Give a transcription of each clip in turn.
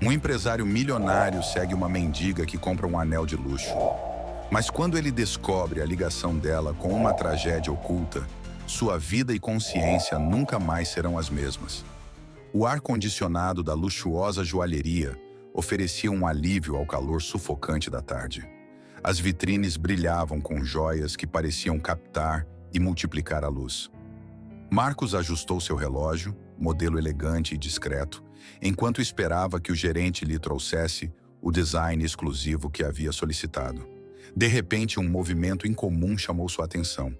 Um empresário milionário segue uma mendiga que compra um anel de luxo. Mas quando ele descobre a ligação dela com uma tragédia oculta, sua vida e consciência nunca mais serão as mesmas. O ar-condicionado da luxuosa joalheria oferecia um alívio ao calor sufocante da tarde. As vitrines brilhavam com joias que pareciam captar e multiplicar a luz. Marcos ajustou seu relógio, modelo elegante e discreto, enquanto esperava que o gerente lhe trouxesse o design exclusivo que havia solicitado. De repente, um movimento incomum chamou sua atenção.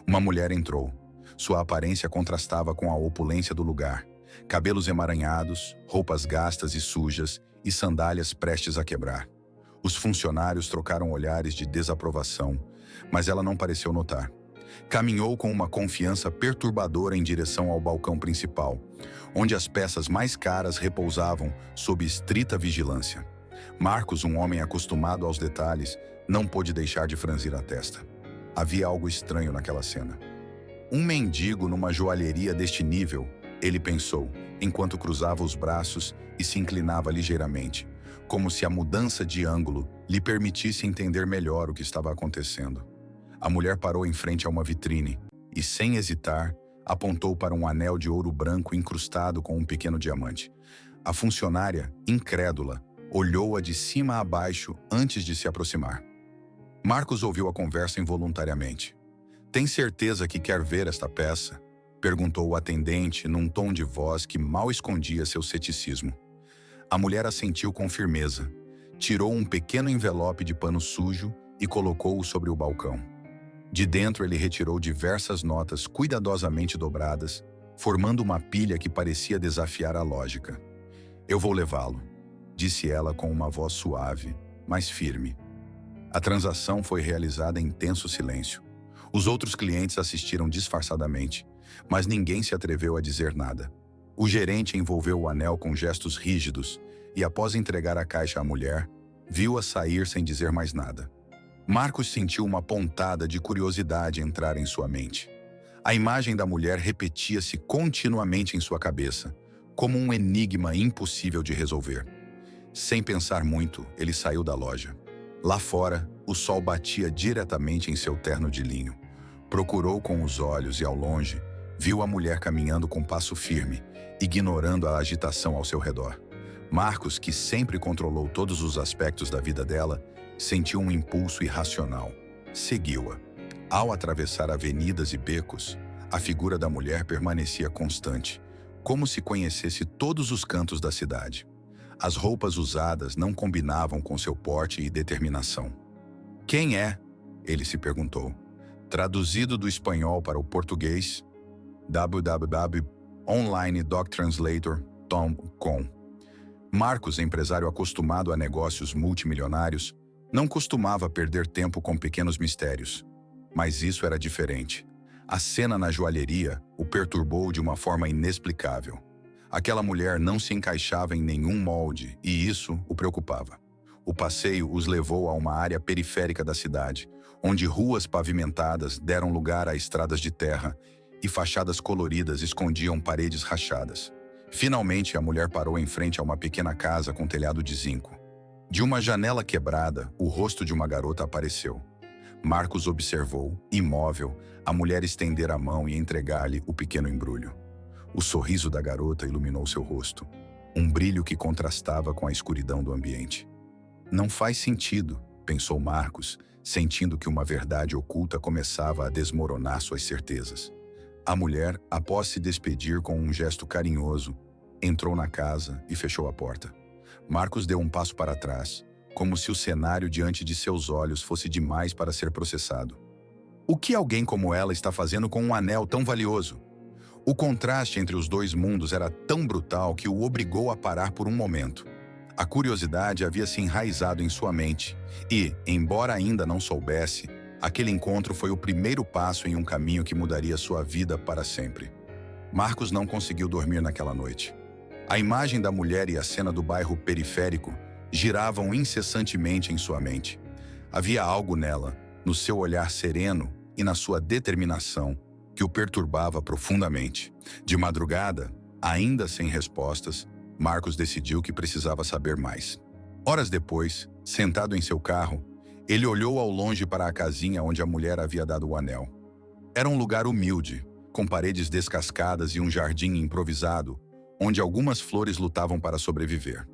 Uma mulher entrou. Sua aparência contrastava com a opulência do lugar. Cabelos emaranhados, roupas gastas e sujas e sandálias prestes a quebrar. Os funcionários trocaram olhares de desaprovação, mas ela não pareceu notar. Caminhou com uma confiança perturbadora em direção ao balcão principal, onde as peças mais caras repousavam sob estrita vigilância. Marcos, um homem acostumado aos detalhes, não pôde deixar de franzir a testa. Havia algo estranho naquela cena. Um mendigo numa joalheria deste nível, ele pensou, enquanto cruzava os braços e se inclinava ligeiramente, como se a mudança de ângulo lhe permitisse entender melhor o que estava acontecendo. A mulher parou em frente a uma vitrine e, sem hesitar, apontou para um anel de ouro branco incrustado com um pequeno diamante. A funcionária, incrédula, olhou-a de cima a baixo antes de se aproximar. Marcos ouviu a conversa involuntariamente. "Tem certeza que quer ver esta peça?" perguntou o atendente num tom de voz que mal escondia seu ceticismo. A mulher assentiu com firmeza, tirou um pequeno envelope de pano sujo e colocou-o sobre o balcão. De dentro ele retirou diversas notas cuidadosamente dobradas, formando uma pilha que parecia desafiar a lógica. "Eu vou levá-lo", disse ela com uma voz suave, mas firme. A transação foi realizada em tenso silêncio. Os outros clientes assistiram disfarçadamente, mas ninguém se atreveu a dizer nada. O gerente envolveu o anel com gestos rígidos e, após entregar a caixa à mulher, viu-a sair sem dizer mais nada. Marcos sentiu uma pontada de curiosidade entrar em sua mente. A imagem da mulher repetia-se continuamente em sua cabeça, como um enigma impossível de resolver. Sem pensar muito, ele saiu da loja. Lá fora, o sol batia diretamente em seu terno de linho. Procurou com os olhos e, ao longe, viu a mulher caminhando com passo firme, ignorando a agitação ao seu redor. Marcos, que sempre controlou todos os aspectos da vida dela, sentiu um impulso irracional. Seguiu-a. Ao atravessar avenidas e becos, a figura da mulher permanecia constante, como se conhecesse todos os cantos da cidade. As roupas usadas não combinavam com seu porte e determinação. "Quem é?" ele se perguntou. Traduzido do espanhol para o português, www.onlinedoctranslator.com. Marcos, empresário acostumado a negócios multimilionários, não costumava perder tempo com pequenos mistérios. Mas isso era diferente. A cena na joalheria o perturbou de uma forma inexplicável. Aquela mulher não se encaixava em nenhum molde e isso o preocupava. O passeio os levou a uma área periférica da cidade, onde ruas pavimentadas deram lugar a estradas de terra e fachadas coloridas escondiam paredes rachadas. Finalmente, a mulher parou em frente a uma pequena casa com telhado de zinco. De uma janela quebrada, o rosto de uma garota apareceu. Marcos observou, imóvel, a mulher estender a mão e entregar-lhe o pequeno embrulho. O sorriso da garota iluminou seu rosto, um brilho que contrastava com a escuridão do ambiente. "Não faz sentido", pensou Marcos, sentindo que uma verdade oculta começava a desmoronar suas certezas. A mulher, após se despedir com um gesto carinhoso, entrou na casa e fechou a porta. Marcos deu um passo para trás, como se o cenário diante de seus olhos fosse demais para ser processado. O que alguém como ela está fazendo com um anel tão valioso? O contraste entre os dois mundos era tão brutal que o obrigou a parar por um momento. A curiosidade havia se enraizado em sua mente e, embora ainda não soubesse, aquele encontro foi o primeiro passo em um caminho que mudaria sua vida para sempre. Marcos não conseguiu dormir naquela noite. A imagem da mulher e a cena do bairro periférico giravam incessantemente em sua mente. Havia algo nela, no seu olhar sereno e na sua determinação, que o perturbava profundamente. De madrugada, ainda sem respostas, Marcos decidiu que precisava saber mais. Horas depois, sentado em seu carro, ele olhou ao longe para a casinha onde a mulher havia dado o anel. Era um lugar humilde, com paredes descascadas e um jardim improvisado, onde algumas flores lutavam para sobreviver.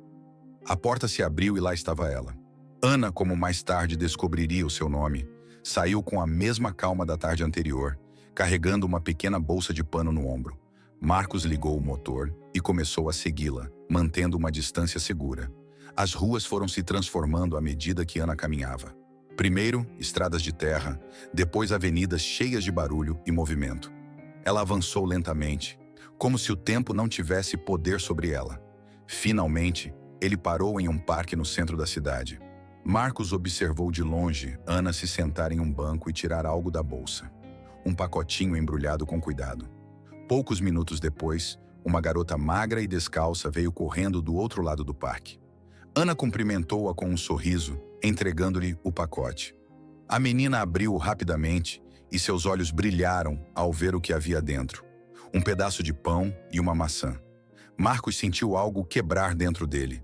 A porta se abriu e lá estava ela. Ana, como mais tarde descobriria o seu nome, saiu com a mesma calma da tarde anterior, carregando uma pequena bolsa de pano no ombro. Marcos ligou o motor e começou a segui-la, mantendo uma distância segura. As ruas foram se transformando à medida que Ana caminhava. Primeiro, estradas de terra, depois avenidas cheias de barulho e movimento. Ela avançou lentamente, como se o tempo não tivesse poder sobre ela. Finalmente, ele parou em um parque no centro da cidade. Marcos observou de longe Ana se sentar em um banco e tirar algo da bolsa. Um pacotinho embrulhado com cuidado. Poucos minutos depois, uma garota magra e descalça veio correndo do outro lado do parque. Ana cumprimentou-a com um sorriso, entregando-lhe o pacote. A menina abriu-o rapidamente e seus olhos brilharam ao ver o que havia dentro. Um pedaço de pão e uma maçã. Marcos sentiu algo quebrar dentro dele.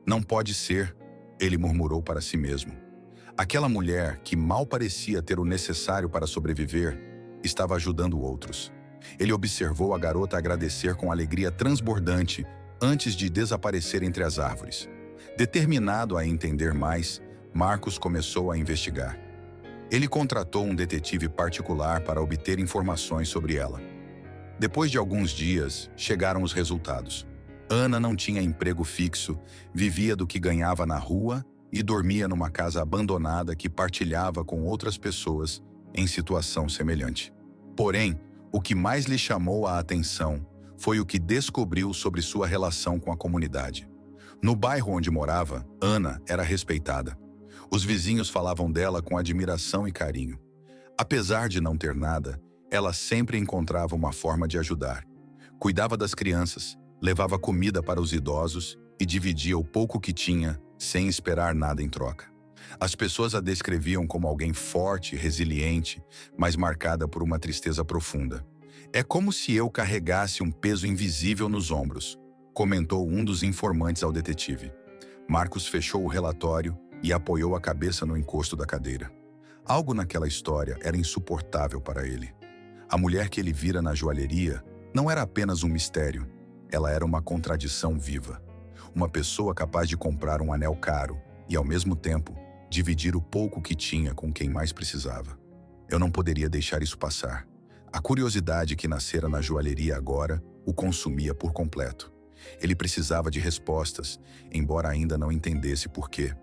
Não pode ser, ele murmurou para si mesmo. Aquela mulher, que mal parecia ter o necessário para sobreviver, estava ajudando outros. Ele observou a garota agradecer com alegria transbordante antes de desaparecer entre as árvores. Determinado a entender mais, Marcos começou a investigar. Ele contratou um detetive particular para obter informações sobre ela. Depois de alguns dias, chegaram os resultados. Ana não tinha emprego fixo, vivia do que ganhava na rua e dormia numa casa abandonada que partilhava com outras pessoas em situação semelhante. Porém, o que mais lhe chamou a atenção foi o que descobriu sobre sua relação com a comunidade. No bairro onde morava, Ana era respeitada. Os vizinhos falavam dela com admiração e carinho. Apesar de não ter nada, ela sempre encontrava uma forma de ajudar. Cuidava das crianças, levava comida para os idosos e dividia o pouco que tinha, sem esperar nada em troca. As pessoas a descreviam como alguém forte, resiliente, mas marcada por uma tristeza profunda. É como se eu carregasse um peso invisível nos ombros, comentou um dos informantes ao detetive. Marcos fechou o relatório e apoiou a cabeça no encosto da cadeira. Algo naquela história era insuportável para ele. A mulher que ele vira na joalheria não era apenas um mistério, ela era uma contradição viva. Uma pessoa capaz de comprar um anel caro e, ao mesmo tempo, dividir o pouco que tinha com quem mais precisava. Eu não poderia deixar isso passar. A curiosidade que nascera na joalheria agora o consumia por completo. Ele precisava de respostas, embora ainda não entendesse por quê.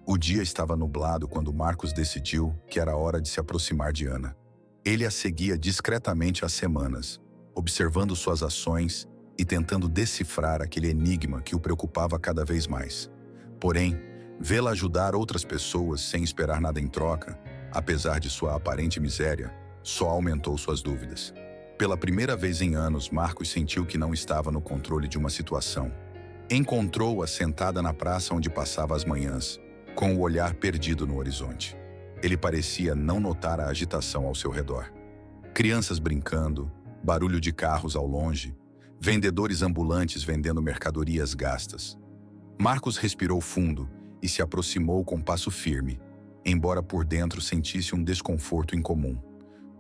O dia estava nublado quando Marcos decidiu que era hora de se aproximar de Ana. Ele a seguia discretamente há semanas, observando suas ações e tentando decifrar aquele enigma que o preocupava cada vez mais. Porém, vê-la ajudar outras pessoas sem esperar nada em troca, apesar de sua aparente miséria, só aumentou suas dúvidas. Pela primeira vez em anos, Marcos sentiu que não estava no controle de uma situação. Encontrou-a sentada na praça onde passava as manhãs, com o olhar perdido no horizonte. Ele parecia não notar a agitação ao seu redor. Crianças brincando, barulho de carros ao longe, vendedores ambulantes vendendo mercadorias gastas. Marcos respirou fundo e se aproximou com passo firme, embora por dentro sentisse um desconforto incomum.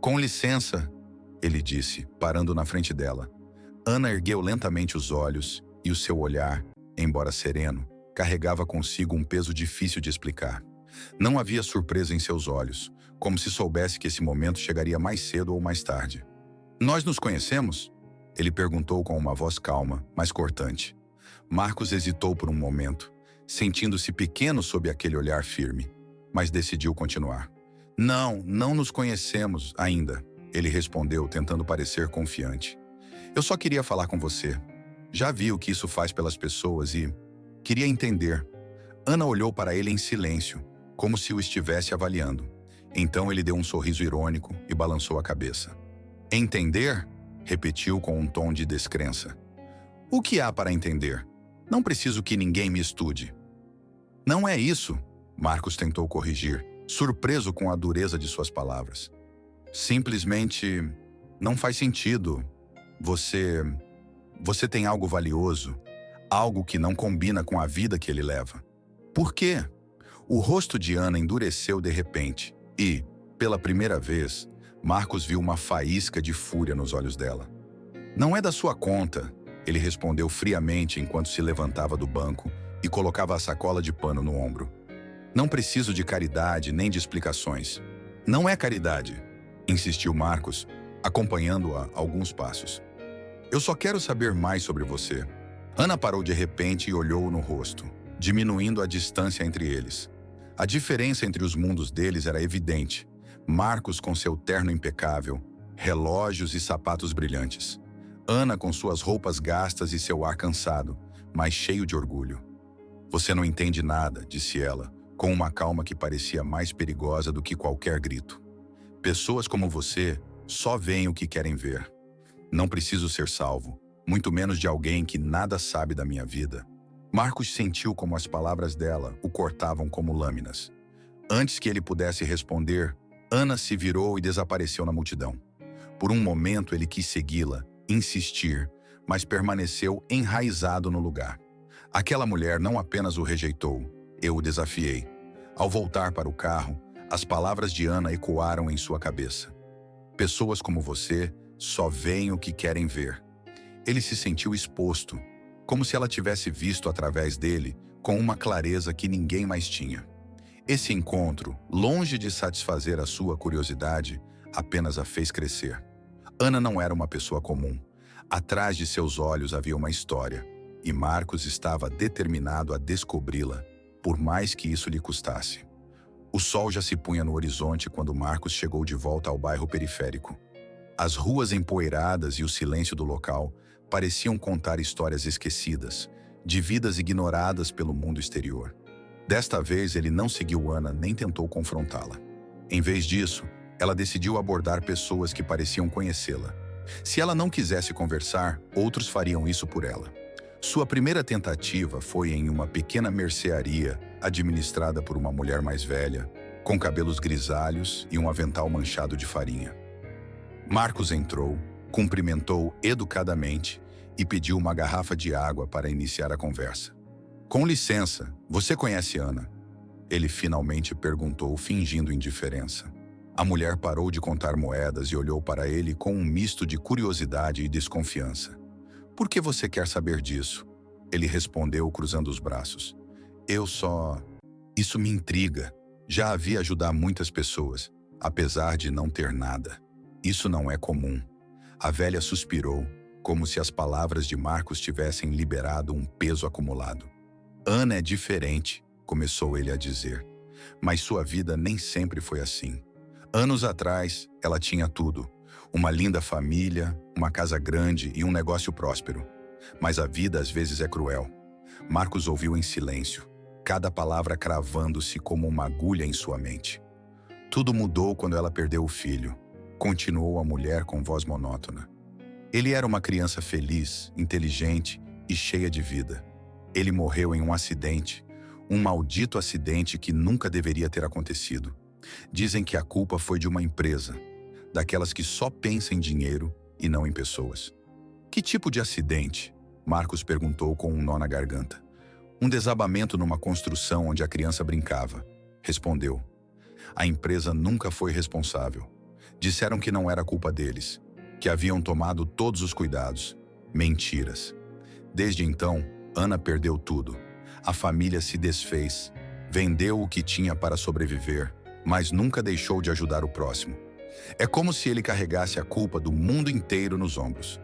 "Com licença", ele disse, parando na frente dela. Ana ergueu lentamente os olhos e o seu olhar, embora sereno, carregava consigo um peso difícil de explicar. Não havia surpresa em seus olhos, como se soubesse que esse momento chegaria mais cedo ou mais tarde. "Nós nos conhecemos?" Ele perguntou com uma voz calma, mas cortante. Marcos hesitou por um momento, sentindo-se pequeno sob aquele olhar firme, mas decidiu continuar. Não nos conhecemos ainda", ele respondeu, tentando parecer confiante. "Eu só queria falar com você. Já vi o que isso faz pelas pessoas e queria entender." Ana olhou para ele em silêncio, como se o estivesse avaliando. Então ele deu um sorriso irônico e balançou a cabeça. "Entender?" repetiu com um tom de descrença. "O que há para entender? Não preciso que ninguém me estude." "Não é isso", Marcos tentou corrigir, surpreso com a dureza de suas palavras. "Simplesmente não faz sentido. Você tem algo valioso, algo que não combina com a vida que ele leva. Por quê? O rosto de Ana endureceu de repente e, pela primeira vez, Marcos viu uma faísca de fúria nos olhos dela. Não é da sua conta, ele respondeu friamente enquanto se levantava do banco e colocava a sacola de pano no ombro. Não preciso de caridade nem de explicações. Não é caridade, insistiu Marcos, acompanhando-a alguns passos. Eu só quero saber mais sobre você. Ana parou de repente e olhou-o no rosto, diminuindo a distância entre eles. A diferença entre os mundos deles era evidente. Marcos com seu terno impecável, relógios e sapatos brilhantes. Ana com suas roupas gastas e seu ar cansado, mas cheio de orgulho. Você não entende nada, disse ela, com uma calma que parecia mais perigosa do que qualquer grito. Pessoas como você só veem o que querem ver. Não preciso ser salvo, muito menos de alguém que nada sabe da minha vida. Marcos sentiu como as palavras dela o cortavam como lâminas. Antes que ele pudesse responder, Ana se virou e desapareceu na multidão. Por um momento ele quis segui-la, insistir, mas permaneceu enraizado no lugar. Aquela mulher não apenas o rejeitou, eu o desafiei. Ao voltar para o carro, as palavras de Ana ecoaram em sua cabeça. Pessoas como você só veem o que querem ver. Ele se sentiu exposto, como se ela tivesse visto através dele, com uma clareza que ninguém mais tinha. Esse encontro, longe de satisfazer a sua curiosidade, apenas a fez crescer. Ana não era uma pessoa comum. Atrás de seus olhos havia uma história, e Marcos estava determinado a descobri-la, por mais que isso lhe custasse. O sol já se punha no horizonte quando Marcos chegou de volta ao bairro periférico. As ruas empoeiradas e o silêncio do local pareciam contar histórias esquecidas, de vidas ignoradas pelo mundo exterior. Desta vez ele não seguiu Ana nem tentou confrontá-la. Em vez disso, ela decidiu abordar pessoas que pareciam conhecê-la. Se ela não quisesse conversar, outros fariam isso por ela. Sua primeira tentativa foi em uma pequena mercearia administrada por uma mulher mais velha, com cabelos grisalhos e um avental manchado de farinha. Marcos entrou, cumprimentou educadamente e pediu uma garrafa de água para iniciar a conversa. Com licença, você conhece Ana? Ele finalmente perguntou, fingindo indiferença. A mulher parou de contar moedas e olhou para ele com um misto de curiosidade e desconfiança. Por que você quer saber disso? Ele respondeu, cruzando os braços. Isso me intriga. Já a vi ajudar muitas pessoas, apesar de não ter nada. Isso não é comum. A velha suspirou, como se as palavras de Marcos tivessem liberado um peso acumulado. Ana é diferente, começou ele a dizer. Mas sua vida nem sempre foi assim. Anos atrás, ela tinha tudo. Uma linda família, uma casa grande e um negócio próspero. Mas a vida às vezes é cruel. Marcos ouviu em silêncio, cada palavra cravando-se como uma agulha em sua mente. Tudo mudou quando ela perdeu o filho, continuou a mulher com voz monótona. Ele era uma criança feliz, inteligente e cheia de vida. Ele morreu em um acidente, um maldito acidente que nunca deveria ter acontecido. Dizem que a culpa foi de uma empresa, daquelas que só pensa em dinheiro e não em pessoas. Que tipo de acidente? Marcos perguntou com um nó na garganta. Um desabamento numa construção onde a criança brincava, respondeu. A empresa nunca foi responsável. Disseram que não era culpa deles, que haviam tomado todos os cuidados. Mentiras. Desde então, Ana perdeu tudo. A família se desfez, vendeu o que tinha para sobreviver, mas nunca deixou de ajudar o próximo. É como se ele carregasse a culpa do mundo inteiro nos ombros.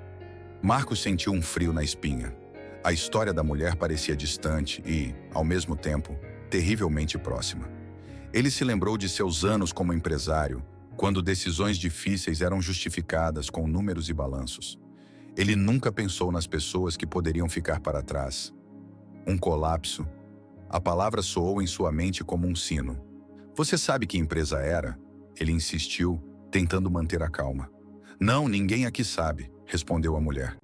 Marcos sentiu um frio na espinha. A história da mulher parecia distante e, ao mesmo tempo, terrivelmente próxima. Ele se lembrou de seus anos como empresário, quando decisões difíceis eram justificadas com números e balanços. Ele nunca pensou nas pessoas que poderiam ficar para trás. Um colapso. A palavra soou em sua mente como um sino. Você sabe que empresa era? Ele insistiu, tentando manter a calma. Não, ninguém aqui sabe, respondeu a mulher.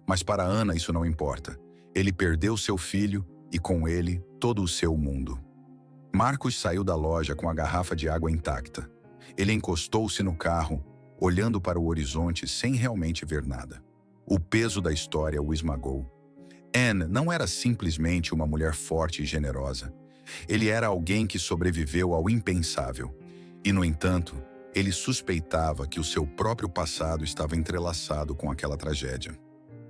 Mas para Ana isso não importa. Ele perdeu seu filho e com ele todo o seu mundo. Marcos saiu da loja com a garrafa de água intacta. Ele encostou-se no carro, olhando para o horizonte sem realmente ver nada. O peso da história o esmagou. Anne não era simplesmente uma mulher forte e generosa. Ele era alguém que sobreviveu ao impensável. E, no entanto, ele suspeitava que o seu próprio passado estava entrelaçado com aquela tragédia.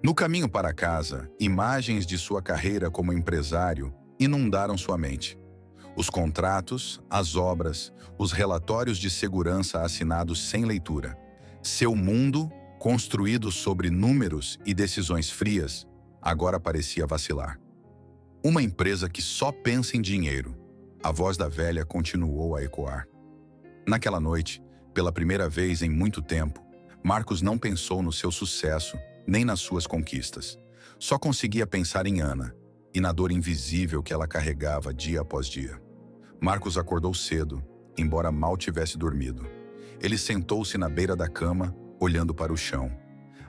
No caminho para casa, imagens de sua carreira como empresário inundaram sua mente. Os contratos, as obras, os relatórios de segurança assinados sem leitura. Seu mundo, construído sobre números e decisões frias, agora parecia vacilar. Uma empresa que só pensa em dinheiro. A voz da velha continuou a ecoar. Naquela noite, pela primeira vez em muito tempo, Marcos não pensou no seu sucesso, nem nas suas conquistas. Só conseguia pensar em Ana e na dor invisível que ela carregava dia após dia. Marcos acordou cedo, embora mal tivesse dormido. Ele sentou-se na beira da cama, olhando para o chão.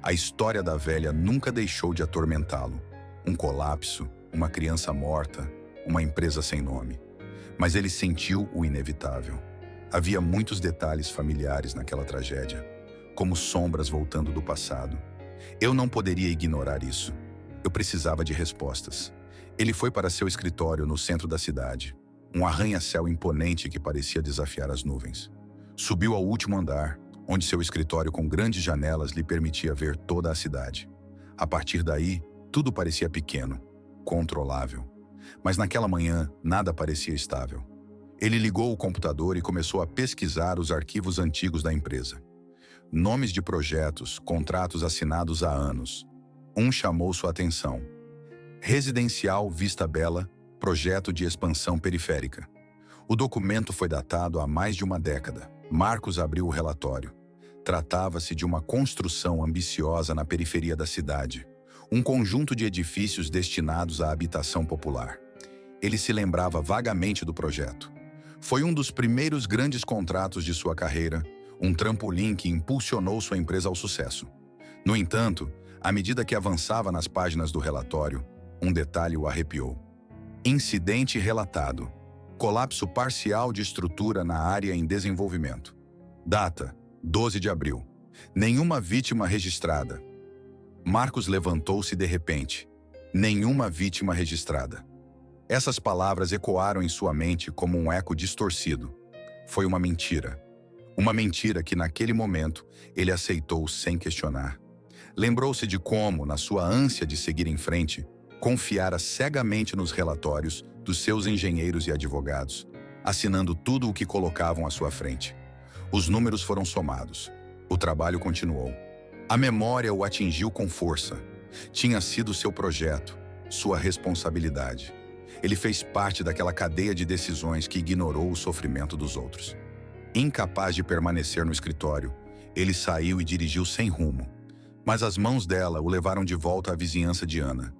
A história da velha nunca deixou de atormentá-lo. Um colapso, uma criança morta, uma empresa sem nome. Mas ele sentiu o inevitável. Havia muitos detalhes familiares naquela tragédia, como sombras voltando do passado. Eu não poderia ignorar isso. Eu precisava de respostas. Ele foi para seu escritório no centro da cidade, um arranha-céu imponente que parecia desafiar as nuvens. Subiu ao último andar, onde seu escritório com grandes janelas lhe permitia ver toda a cidade. A partir daí, tudo parecia pequeno, controlável. Mas naquela manhã, nada parecia estável. Ele ligou o computador e começou a pesquisar os arquivos antigos da empresa. Nomes de projetos, contratos assinados há anos. Um chamou sua atenção. Residencial Vista Bela, projeto de expansão periférica. O documento foi datado há mais de uma década. Marcos abriu o relatório. Tratava-se de uma construção ambiciosa na periferia da cidade. Um conjunto de edifícios destinados à habitação popular. Ele se lembrava vagamente do projeto. Foi um dos primeiros grandes contratos de sua carreira, um trampolim que impulsionou sua empresa ao sucesso. No entanto, à medida que avançava nas páginas do relatório, um detalhe o arrepiou. Incidente relatado. Colapso parcial de estrutura na área em desenvolvimento. Data: 12 de abril. Nenhuma vítima registrada. Marcos levantou-se de repente. Nenhuma vítima registrada. Essas palavras ecoaram em sua mente como um eco distorcido. Foi uma mentira. Uma mentira que, naquele momento, ele aceitou sem questionar. Lembrou-se de como, na sua ânsia de seguir em frente, confiara cegamente nos relatórios dos seus engenheiros e advogados, assinando tudo o que colocavam à sua frente. Os números foram somados. O trabalho continuou. A memória o atingiu com força. Tinha sido seu projeto, sua responsabilidade. Ele fez parte daquela cadeia de decisões que ignorou o sofrimento dos outros. Incapaz de permanecer no escritório, ele saiu e dirigiu sem rumo. Mas as mãos dela o levaram de volta à vizinhança de Ana.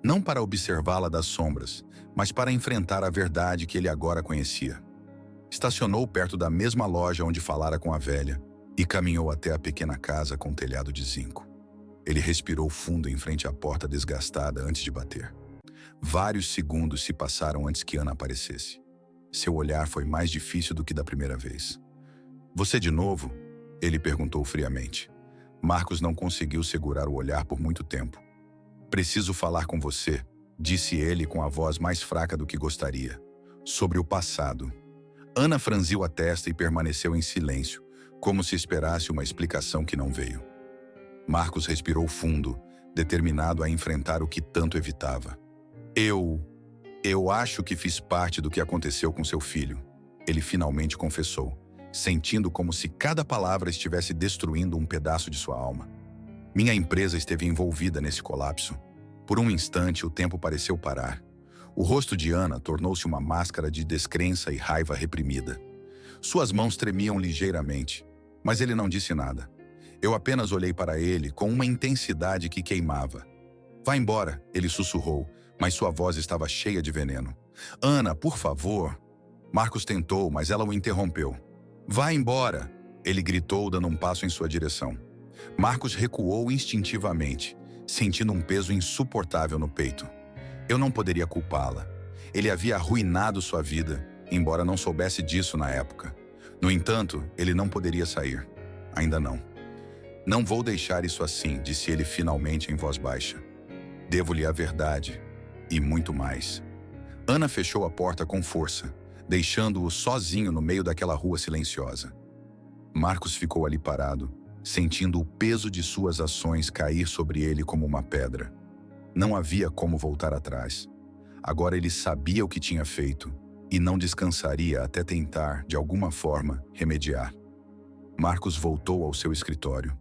Não para observá-la das sombras, mas para enfrentar a verdade que ele agora conhecia. Estacionou perto da mesma loja onde falara com a velha e caminhou até a pequena casa com telhado de zinco. Ele respirou fundo em frente à porta desgastada antes de bater. Vários segundos se passaram antes que Ana aparecesse. Seu olhar foi mais difícil do que da primeira vez. "Você de novo?" ele perguntou friamente. Marcos não conseguiu segurar o olhar por muito tempo. "Preciso falar com você", disse ele com a voz mais fraca do que gostaria. "Sobre o passado." Ana franziu a testa e permaneceu em silêncio, como se esperasse uma explicação que não veio. Marcos respirou fundo, determinado a enfrentar o que tanto evitava. Eu acho que fiz parte do que aconteceu com seu filho", ele finalmente confessou, sentindo como se cada palavra estivesse destruindo um pedaço de sua alma. "Minha empresa esteve envolvida nesse colapso." Por um instante, o tempo pareceu parar. O rosto de Ana tornou-se uma máscara de descrença e raiva reprimida. Suas mãos tremiam ligeiramente, mas ele não disse nada. Eu apenas olhei para ele com uma intensidade que queimava. "Vá embora", ele sussurrou, mas sua voz estava cheia de veneno. "Ana, por favor." Marcos tentou, mas ela o interrompeu. "Vá embora", ele gritou, dando um passo em sua direção. Marcos recuou instintivamente, sentindo um peso insuportável no peito. Eu não poderia culpá-la. Ele havia arruinado sua vida, embora não soubesse disso na época. No entanto, ele não poderia sair. Ainda não. "Não vou deixar isso assim", disse ele finalmente em voz baixa. Devo-lhe a verdade e muito mais. Ana fechou a porta com força, deixando-o sozinho no meio daquela rua silenciosa. Marcos ficou ali parado, sentindo o peso de suas ações cair sobre ele como uma pedra. Não havia como voltar atrás. Agora ele sabia o que tinha feito e não descansaria até tentar, de alguma forma, remediar. Marcos voltou ao seu escritório,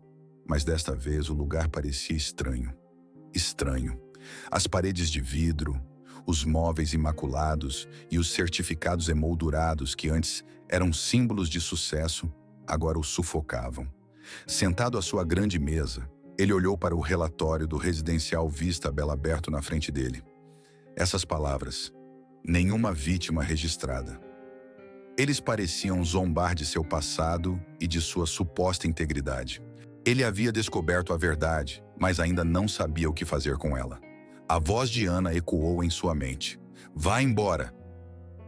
mas desta vez o lugar parecia estranho. Estranho. As paredes de vidro, os móveis imaculados e os certificados emoldurados que antes eram símbolos de sucesso, agora o sufocavam. Sentado à sua grande mesa, ele olhou para o relatório do residencial Vista Bela aberto na frente dele. Essas palavras: nenhuma vítima registrada. Eles pareciam zombar de seu passado e de sua suposta integridade. Ele havia descoberto a verdade, mas ainda não sabia o que fazer com ela. A voz de Ana ecoou em sua mente. Vá embora!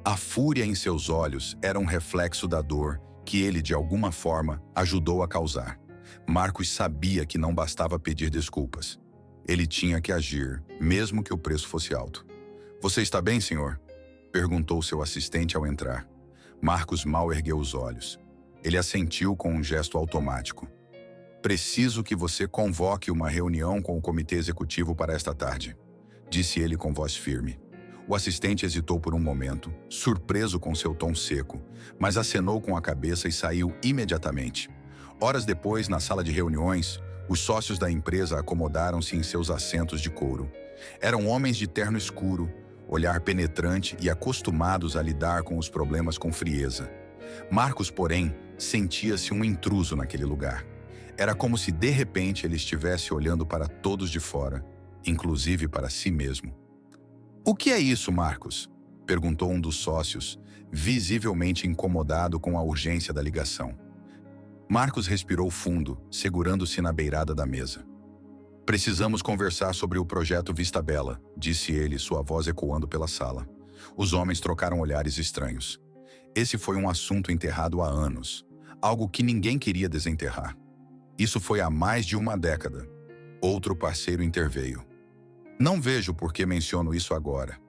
A fúria em seus olhos era um reflexo da dor que ele, de alguma forma, ajudou a causar. Marcos sabia que não bastava pedir desculpas. Ele tinha que agir, mesmo que o preço fosse alto. Você está bem, senhor? Perguntou seu assistente ao entrar. Marcos mal ergueu os olhos. Ele assentiu com um gesto automático. Preciso que você convoque uma reunião com o comitê executivo para esta tarde, disse ele com voz firme. O assistente hesitou por um momento, surpreso com seu tom seco, mas acenou com a cabeça e saiu imediatamente. Horas depois, na sala de reuniões, os sócios da empresa acomodaram-se em seus assentos de couro. Eram homens de terno escuro, olhar penetrante e acostumados a lidar com os problemas com frieza. Marcos, porém, sentia-se um intruso naquele lugar. Era como se de repente ele estivesse olhando para todos de fora, inclusive para si mesmo. O que é isso, Marcos? Perguntou um dos sócios, visivelmente incomodado com a urgência da ligação. Marcos respirou fundo, segurando-se na beirada da mesa. Precisamos conversar sobre o projeto Vista Bela, disse ele, sua voz ecoando pela sala. Os homens trocaram olhares estranhos. Esse foi um assunto enterrado há anos, algo que ninguém queria desenterrar. Isso foi há mais de uma década. Outro parceiro interveio. Não vejo por que menciono isso agora.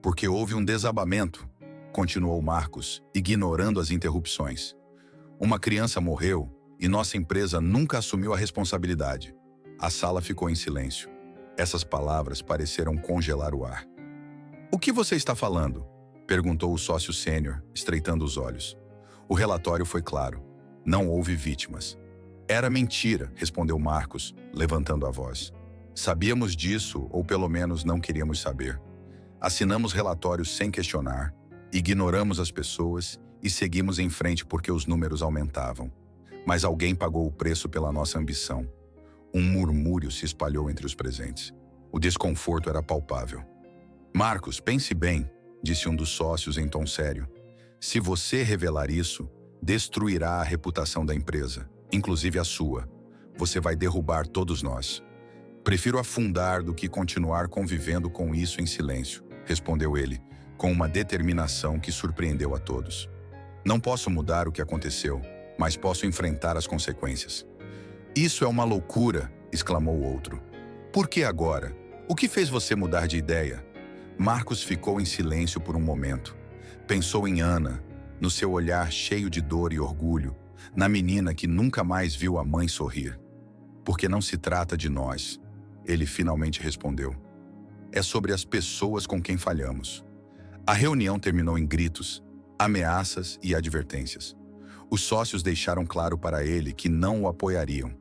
Porque houve um desabamento, continuou Marcos, ignorando as interrupções. Uma criança morreu e nossa empresa nunca assumiu a responsabilidade. A sala ficou em silêncio. Essas palavras pareceram congelar o ar. O que você está falando? Perguntou o sócio sênior, estreitando os olhos. O relatório foi claro. Não houve vítimas. Era mentira, respondeu Marcos, levantando a voz. Sabíamos disso, ou pelo menos não queríamos saber. Assinamos relatórios sem questionar, ignoramos as pessoas e seguimos em frente porque os números aumentavam. Mas alguém pagou o preço pela nossa ambição. Um murmúrio se espalhou entre os presentes. O desconforto era palpável. Marcos, pense bem, disse um dos sócios em tom sério. Se você revelar isso, destruirá a reputação da empresa, inclusive a sua. Você vai derrubar todos nós. Prefiro afundar do que continuar convivendo com isso em silêncio, respondeu ele, com uma determinação que surpreendeu a todos. Não posso mudar o que aconteceu, mas posso enfrentar as consequências. Isso é uma loucura, exclamou o outro. Por que agora? O que fez você mudar de ideia? Marcos ficou em silêncio por um momento. Pensou em Ana, no seu olhar cheio de dor e orgulho, na menina que nunca mais viu a mãe sorrir. Porque não se trata de nós, ele finalmente respondeu. É sobre as pessoas com quem falhamos. A reunião terminou em gritos, ameaças e advertências. Os sócios deixaram claro para ele que não o apoiariam,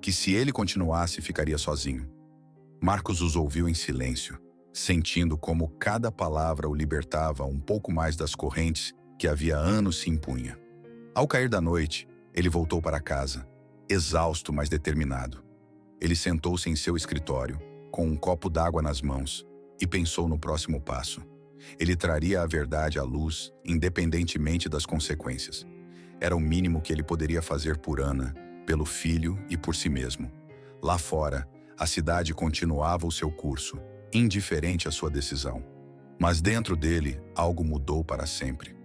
que se ele continuasse ficaria sozinho. Marcos os ouviu em silêncio, sentindo como cada palavra o libertava um pouco mais das correntes que havia anos se impunha. Ao cair da noite, ele voltou para casa, exausto, mas determinado. Ele sentou-se em seu escritório, com um copo d'água nas mãos, e pensou no próximo passo. Ele traria a verdade à luz, independentemente das consequências. Era o mínimo que ele poderia fazer por Ana, pelo filho e por si mesmo. Lá fora, a cidade continuava o seu curso, indiferente à sua decisão. Mas dentro dele, algo mudou para sempre.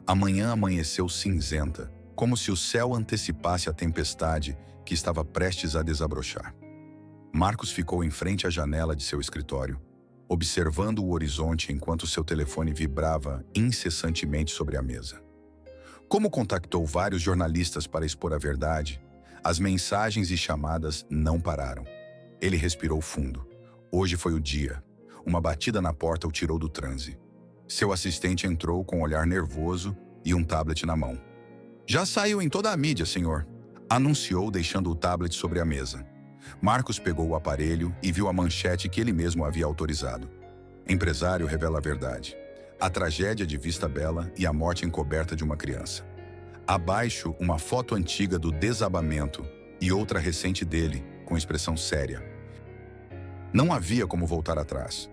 A manhã amanheceu cinzenta, como se o céu antecipasse a tempestade que estava prestes a desabrochar. Marcos ficou em frente à janela de seu escritório, observando o horizonte enquanto seu telefone vibrava incessantemente sobre a mesa. Como contactou vários jornalistas para expor a verdade, as mensagens e chamadas não pararam. Ele respirou fundo. Hoje foi o dia. Uma batida na porta o tirou do transe. Seu assistente entrou com um olhar nervoso e um tablet na mão. "Já saiu em toda a mídia, senhor", anunciou, deixando o tablet sobre a mesa. Marcos pegou o aparelho e viu a manchete que ele mesmo havia autorizado. Empresário revela a verdade. A tragédia de Vista Bela e a morte encoberta de uma criança. Abaixo, uma foto antiga do desabamento e outra recente dele, com expressão séria. Não havia como voltar atrás.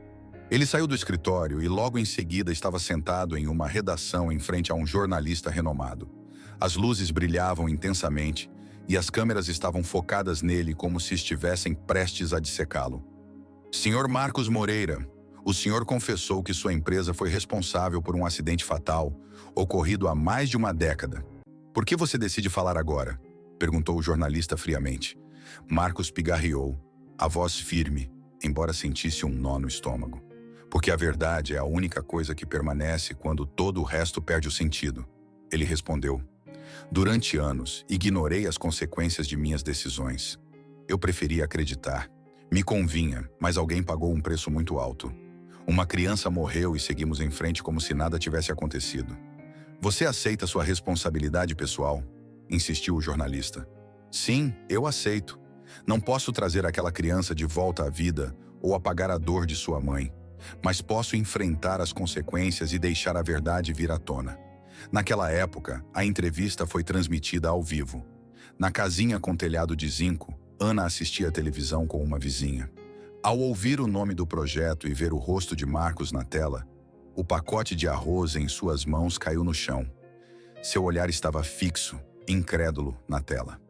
Ele saiu do escritório e logo em seguida estava sentado em uma redação em frente a um jornalista renomado. As luzes brilhavam intensamente e as câmeras estavam focadas nele como se estivessem prestes a dissecá-lo. "Senhor Marcos Moreira, o senhor confessou que sua empresa foi responsável por um acidente fatal ocorrido há mais de uma década. Por que você decide falar agora?", perguntou o jornalista friamente. Marcos pigarreou, a voz firme, embora sentisse um nó no estômago. "Porque a verdade é a única coisa que permanece quando todo o resto perde o sentido", ele respondeu. "Durante anos, ignorei as consequências de minhas decisões. Eu preferia acreditar. Me convinha, mas alguém pagou um preço muito alto. Uma criança morreu e seguimos em frente como se nada tivesse acontecido." "Você aceita sua responsabilidade pessoal?", insistiu o jornalista. "Sim, eu aceito. Não posso trazer aquela criança de volta à vida ou apagar a dor de sua mãe, mas posso enfrentar as consequências e deixar a verdade vir à tona." Naquela época, a entrevista foi transmitida ao vivo. Na casinha com telhado de zinco, Ana assistia à televisão com uma vizinha. Ao ouvir o nome do projeto e ver o rosto de Marcos na tela, o pacote de arroz em suas mãos caiu no chão. Seu olhar estava fixo, incrédulo, na tela.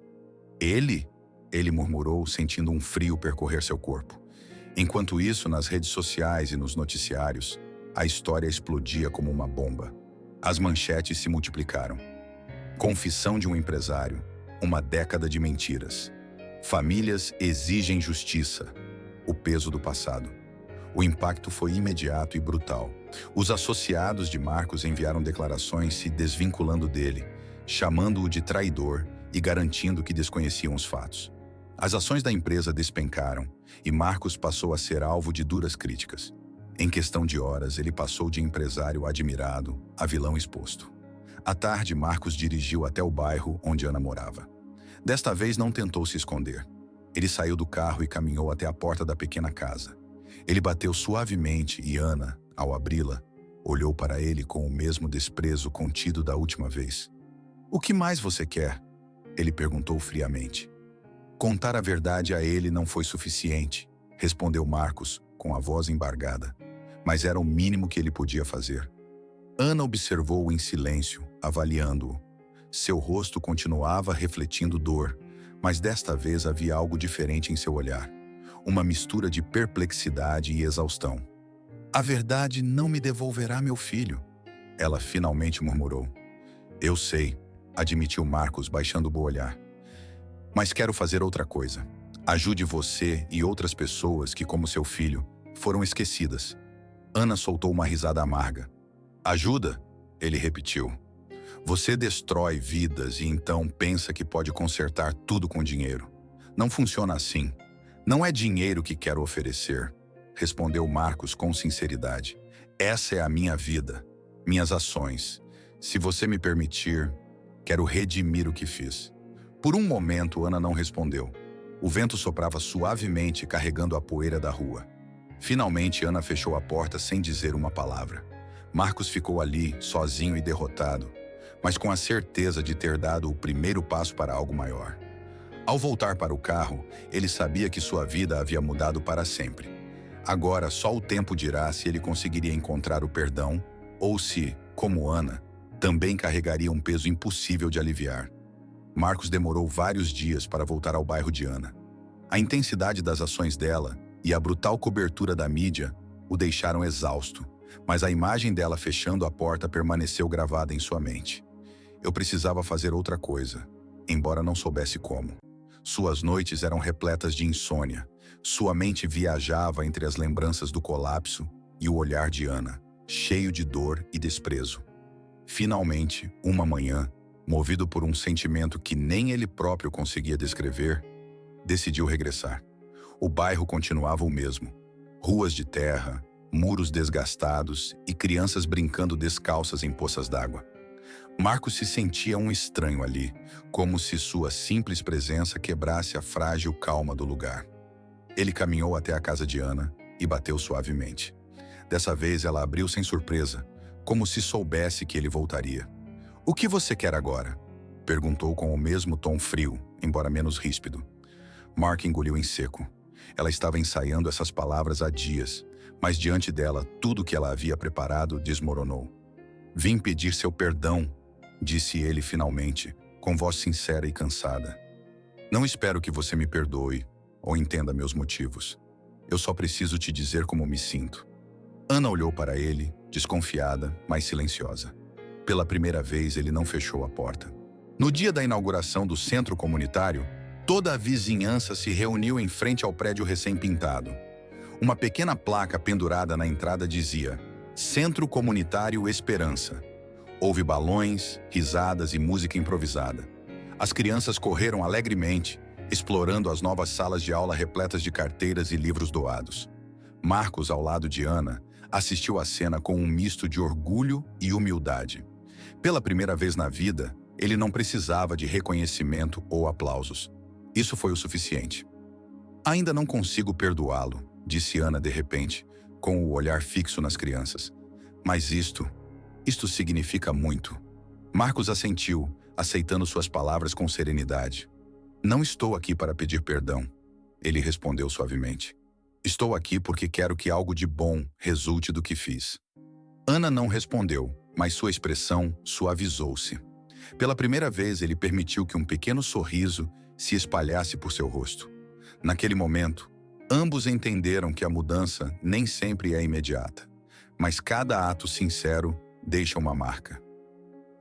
"Ele?", ele murmurou, sentindo um frio percorrer seu corpo. Enquanto isso, nas redes sociais e nos noticiários, a história explodia como uma bomba. As manchetes se multiplicaram. "Confissão de um empresário. Uma década de mentiras. Famílias exigem justiça. O peso do passado." O impacto foi imediato e brutal. Os associados de Marcos enviaram declarações se desvinculando dele, chamando-o de traidor e garantindo que desconheciam os fatos. As ações da empresa despencaram e Marcos passou a ser alvo de duras críticas. Em questão de horas, ele passou de empresário admirado a vilão exposto. À tarde, Marcos dirigiu até o bairro onde Ana morava. Desta vez não tentou se esconder. Ele saiu do carro e caminhou até a porta da pequena casa. Ele bateu suavemente e Ana, ao abri-la, olhou para ele com o mesmo desprezo contido da última vez. "O que mais você quer?", ele perguntou friamente. Contar a verdade a ele não foi suficiente, respondeu Marcos, com a voz embargada. Mas era o mínimo que ele podia fazer. Ana observou-o em silêncio, avaliando-o. Seu rosto continuava refletindo dor, mas desta vez havia algo diferente em seu olhar. Uma mistura de perplexidade e exaustão. "A verdade não me devolverá meu filho", ela finalmente murmurou. "Eu sei", admitiu Marcos, baixando o olhar. "Mas quero fazer outra coisa. Ajude você e outras pessoas que, como seu filho, foram esquecidas." Ana soltou uma risada amarga. "Ajuda?", ele repetiu. "Você destrói vidas e então pensa que pode consertar tudo com dinheiro. Não funciona assim. Não é dinheiro que quero oferecer", respondeu Marcos com sinceridade. "Essa é a minha vida, minhas ações. Se você me permitir, quero redimir o que fiz." Por um momento, Ana não respondeu. O vento soprava suavemente, carregando a poeira da rua. Finalmente, Ana fechou a porta sem dizer uma palavra. Marcos ficou ali, sozinho e derrotado, mas com a certeza de ter dado o primeiro passo para algo maior. Ao voltar para o carro, ele sabia que sua vida havia mudado para sempre. Agora, só o tempo dirá se ele conseguiria encontrar o perdão ou se, como Ana, também carregaria um peso impossível de aliviar. Marcos demorou vários dias para voltar ao bairro de Ana. A intensidade das ações dela e a brutal cobertura da mídia o deixaram exausto, mas a imagem dela fechando a porta permaneceu gravada em sua mente. Eu precisava fazer outra coisa, embora não soubesse como. Suas noites eram repletas de insônia, Sua mente viajava entre as lembranças do colapso e o olhar de Ana, cheio de dor e desprezo. Finalmente, uma manhã, movido por um sentimento que nem ele próprio conseguia descrever, decidiu regressar. O bairro continuava o mesmo. Ruas de terra, muros desgastados e crianças brincando descalças em poças d'água. Marcos se sentia um estranho ali, como se sua simples presença quebrasse a frágil calma do lugar. Ele caminhou até a casa de Ana e bateu suavemente. Dessa vez ela abriu sem surpresa, como se soubesse que ele voltaria. "O que você quer agora?" perguntou com o mesmo tom frio, embora menos ríspido. Mark engoliu em seco. Ela estava ensaiando essas palavras há dias, mas diante dela, tudo que ela havia preparado desmoronou. "Vim pedir seu perdão", disse ele finalmente, com voz sincera e cansada. "Não espero que você me perdoe ou entenda meus motivos. Eu só preciso te dizer como me sinto." Ana olhou para ele, desconfiada, mas silenciosa. Pela primeira vez, ele não fechou a porta. No dia da inauguração do centro comunitário, toda a vizinhança se reuniu em frente ao prédio recém-pintado. Uma pequena placa pendurada na entrada dizia: "Centro Comunitário Esperança." Houve balões, risadas e música improvisada. As crianças correram alegremente, explorando as novas salas de aula repletas de carteiras e livros doados. Marcos, ao lado de Ana, assistiu à cena com um misto de orgulho e humildade. Pela primeira vez na vida, ele não precisava de reconhecimento ou aplausos. Isso foi o suficiente. "Ainda não consigo perdoá-lo", disse Ana de repente, com o olhar fixo nas crianças. "Mas isto significa muito." Marcos assentiu, aceitando suas palavras com serenidade. "Não estou aqui para pedir perdão", ele respondeu suavemente. "Estou aqui porque quero que algo de bom resulte do que fiz." Ana não respondeu, mas sua expressão suavizou-se. Pela primeira vez, ele permitiu que um pequeno sorriso se espalhasse por seu rosto. Naquele momento, ambos entenderam que a mudança nem sempre é imediata, mas cada ato sincero deixa uma marca.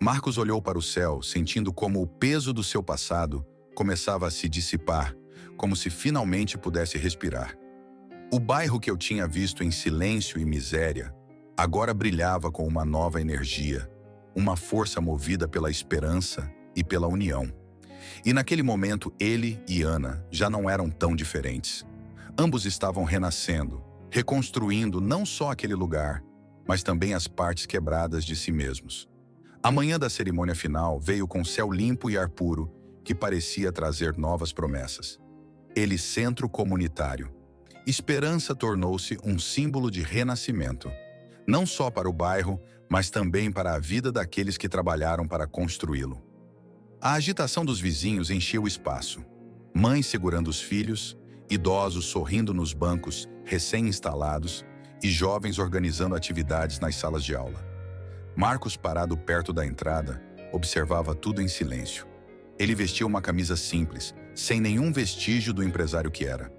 Marcos olhou para o céu, sentindo como o peso do seu passado começava a se dissipar, como se finalmente pudesse respirar. O bairro que eu tinha visto em silêncio e miséria, agora brilhava com uma nova energia, uma força movida pela esperança e pela união. E naquele momento, ele e Ana já não eram tão diferentes. Ambos estavam renascendo, reconstruindo não só aquele lugar, mas também as partes quebradas de si mesmos. A manhã da cerimônia final veio com céu limpo e ar puro, que parecia trazer novas promessas. Ele, centro comunitário. Esperança tornou-se um símbolo de renascimento, não só para o bairro, mas também para a vida daqueles que trabalharam para construí-lo. A agitação dos vizinhos encheu o espaço. Mães segurando os filhos, idosos sorrindo nos bancos recém-instalados e jovens organizando atividades nas salas de aula. Marcos, parado perto da entrada, observava tudo em silêncio. Ele vestia uma camisa simples, sem nenhum vestígio do empresário que era.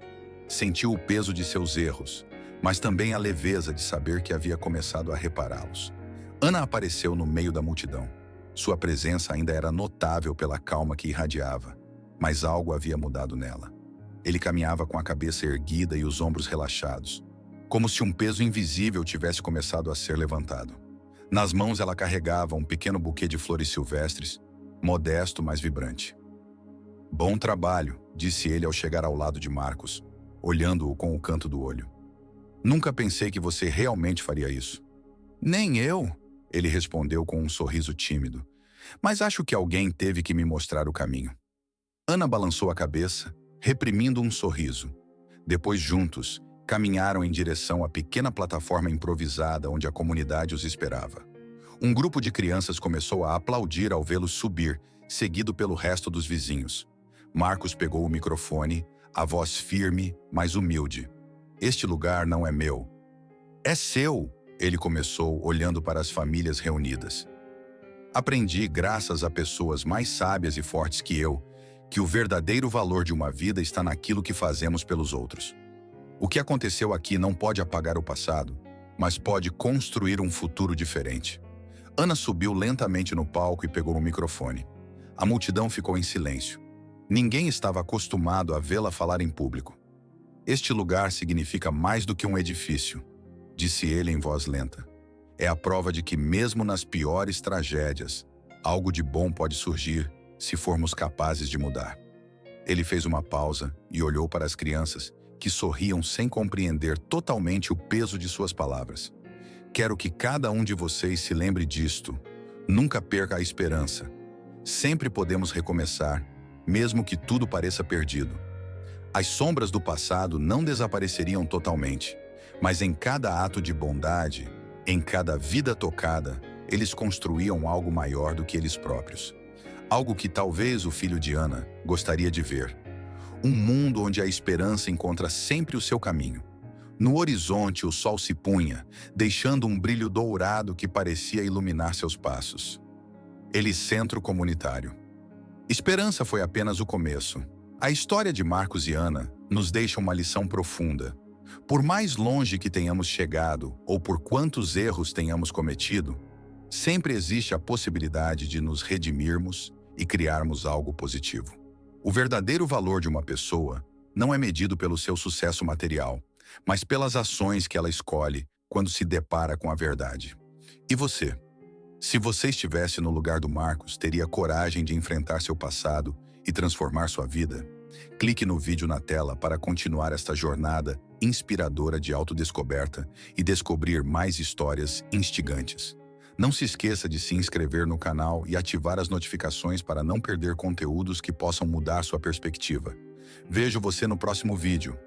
Sentiu o peso de seus erros, mas também a leveza de saber que havia começado a repará-los. Ana apareceu no meio da multidão. Sua presença ainda era notável pela calma que irradiava, mas algo havia mudado nela. Ele caminhava com a cabeça erguida e os ombros relaxados, como se um peso invisível tivesse começado a ser levantado. Nas mãos ela carregava um pequeno buquê de flores silvestres, modesto, mas vibrante. "Bom trabalho", disse ele ao chegar ao lado de Marcos, olhando-o com o canto do olho. "Nunca pensei que você realmente faria isso." "Nem eu", ele respondeu com um sorriso tímido. "Mas acho que alguém teve que me mostrar o caminho." Ana balançou a cabeça, reprimindo um sorriso. Depois, juntos, caminharam em direção à pequena plataforma improvisada onde a comunidade os esperava. Um grupo de crianças começou a aplaudir ao vê-los subir, seguido pelo resto dos vizinhos. Marcos pegou o microfone, a voz firme, mas humilde. "Este lugar não é meu." "É seu", ele começou, olhando para as famílias reunidas. "Aprendi, graças a pessoas mais sábias e fortes que eu, que o verdadeiro valor de uma vida está naquilo que fazemos pelos outros. O que aconteceu aqui não pode apagar o passado, mas pode construir um futuro diferente." Ana subiu lentamente no palco e pegou o microfone. A multidão ficou em silêncio. Ninguém estava acostumado a vê-la falar em público. Este lugar significa mais do que um edifício, disse ele em voz lenta. É a prova de que mesmo nas piores tragédias, algo de bom pode surgir se formos capazes de mudar. Ele fez uma pausa e olhou para as crianças, que sorriam sem compreender totalmente o peso de suas palavras. Quero que cada um de vocês se lembre disto. Nunca perca a esperança. Sempre podemos recomeçar, mesmo que tudo pareça perdido. As sombras do passado não desapareceriam totalmente, mas em cada ato de bondade, em cada vida tocada, eles construíam algo maior do que eles próprios. Algo que talvez o filho de Ana gostaria de ver. Um mundo onde a esperança encontra sempre o seu caminho. No horizonte, o sol se punha, deixando um brilho dourado que parecia iluminar seus passos. Centro Comunitário. Esperança foi apenas o começo. A história de Marcos e Ana nos deixa uma lição profunda. Por mais longe que tenhamos chegado ou por quantos erros tenhamos cometido, sempre existe a possibilidade de nos redimirmos e criarmos algo positivo. O verdadeiro valor de uma pessoa não é medido pelo seu sucesso material, mas pelas ações que ela escolhe quando se depara com a verdade. E você? Se você estivesse no lugar do Marcos, teria coragem de enfrentar seu passado e transformar sua vida? Clique no vídeo na tela para continuar esta jornada inspiradora de autodescoberta e descobrir mais histórias instigantes. Não se esqueça de se inscrever no canal e ativar as notificações para não perder conteúdos que possam mudar sua perspectiva. Vejo você no próximo vídeo.